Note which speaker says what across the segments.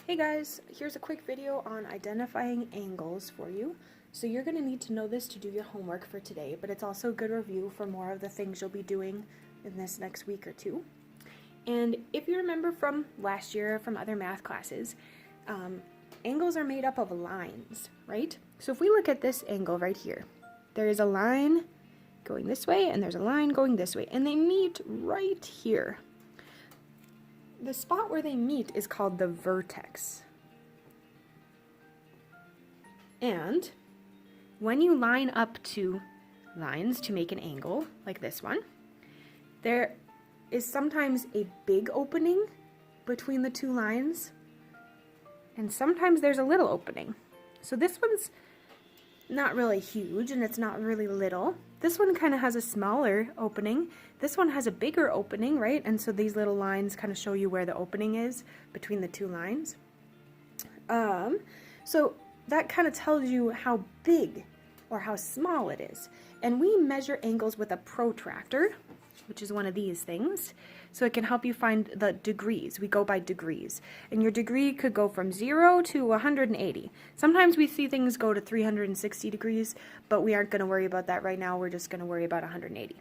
Speaker 1: Hey guys, here's a quick video on identifying angles for you. So you're going to need to know this to do your homework for today, but it's also a good review for more of the things you'll be doing in this next week or two. And if you remember from last year, from other math classes, angles are made up of lines, right? So if we look at this angle right here, there is a line going this way and there's a line going this way, and they meet right here. The spot where they meet is called the vertex. And when you line up two lines to make an angle, like this one, there is sometimes a big opening between the two lines, and sometimes there's a little opening. So this one's not really huge and it's not really little. This one kind of has a smaller opening. This one has a bigger opening, right? And so these little lines kind of show you where the opening is between the two lines. So that kind of tells you how big or how small it is. And we measure angles with a protractor, which is one of these things. So it can help you find the degrees. We go by degrees. And your degree could go from 0 to 180. Sometimes we see things go to 360 degrees, but we aren't going to worry about that right now. We're just going to worry about 180.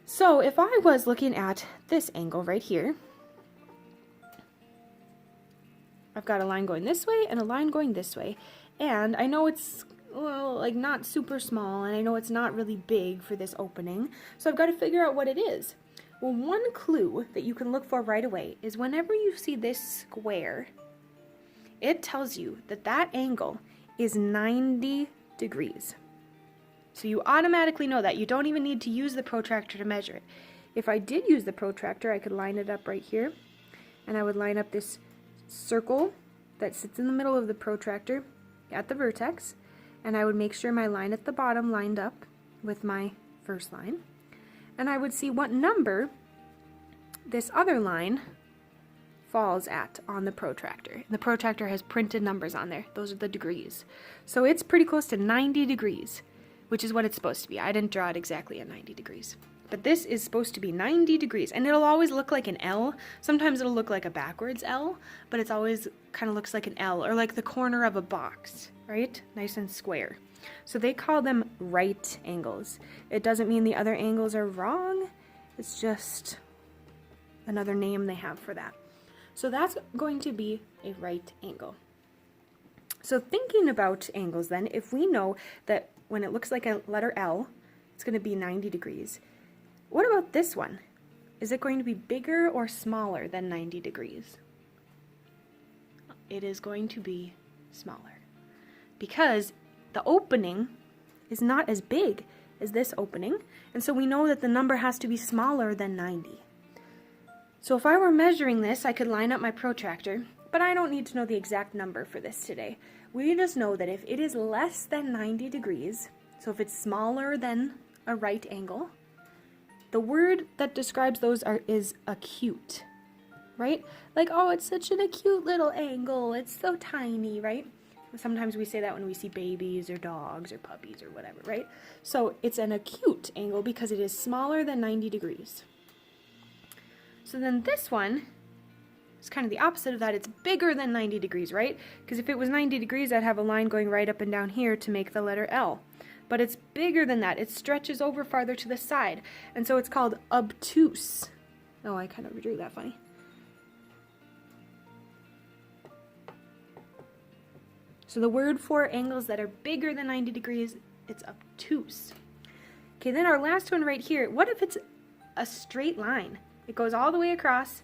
Speaker 1: So if I was looking at this angle right here, I've got a line going this way and a line going this way. And I know it's like not super small, and I know it's not really big for this opening, so I've got to figure out what it is. Well, one clue that you can look for right away is whenever you see this square, it tells you that that angle is 90 degrees. So you automatically know that. You don't even need to use the protractor to measure it. If I did use the protractor, I could line it up right here, and I would line up this circle that sits in the middle of the protractor at the vertex, and I would make sure my line at the bottom lined up with my first line, and I would see what number this other line falls at on the protractor. The protractor has printed numbers on there. Those are the degrees. So it's pretty close to 90 degrees, which is what it's supposed to be. I didn't draw it exactly at 90 degrees. But this is supposed to be 90 degrees, and it'll always look like an L. Sometimes it'll look like a backwards L, but it's always kind of looks like an L, or like the corner of a box, right? Nice and square. So they call them right angles. It doesn't mean the other angles are wrong. It's just another name they have for that. So that's going to be a right angle. So thinking about angles then, if we know that when it looks like a letter L, it's going to be 90 degrees. What about this one? Is it going to be bigger or smaller than 90 degrees? It is going to be smaller, because the opening is not as big as this opening, and so we know that the number has to be smaller than 90. So if I were measuring this, I could line up my protractor, but I don't need to know the exact number for this today. We just know that if it is less than 90 degrees, so if it's smaller than a right angle, the word that describes those is acute, right? Like, oh, it's such an acute little angle. It's so tiny, right? Sometimes we say that when we see babies or dogs or puppies or whatever, right? So it's an acute angle because it is smaller than 90 degrees. So then this one is kind of the opposite of that. It's bigger than 90 degrees, right? Because if it was 90 degrees, I'd have a line going right up and down here to make the letter L. But it's bigger than that. It stretches over farther to the side. And so it's called obtuse. Oh, I kind of drew that funny. So the word for angles that are bigger than 90 degrees, it's obtuse. Okay, then our last one right here, what if it's a straight line? It goes all the way across,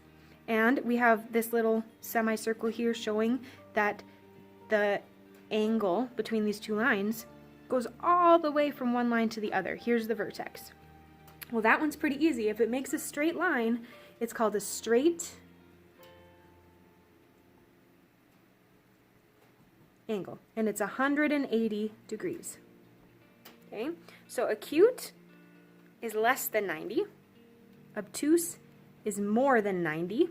Speaker 1: and we have this little semicircle here showing that the angle between these two lines goes all the way from one line to the other. Here's the vertex. Well, that one's pretty easy. If it makes a straight line, it's called a straight angle, and it's 180 degrees. Okay, so acute is less than 90. Obtuse is more than 90,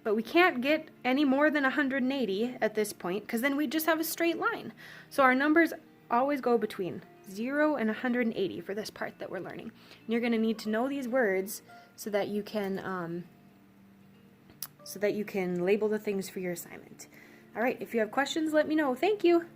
Speaker 1: but we can't get any more than 180 at this point, because then we just have a straight line. So our numbers always go between 0 and 180 for this part that we're learning. And you're going to need to know these words so that you can so that you can label the things for your assignment. All right, if you have questions, let me know. Thank you.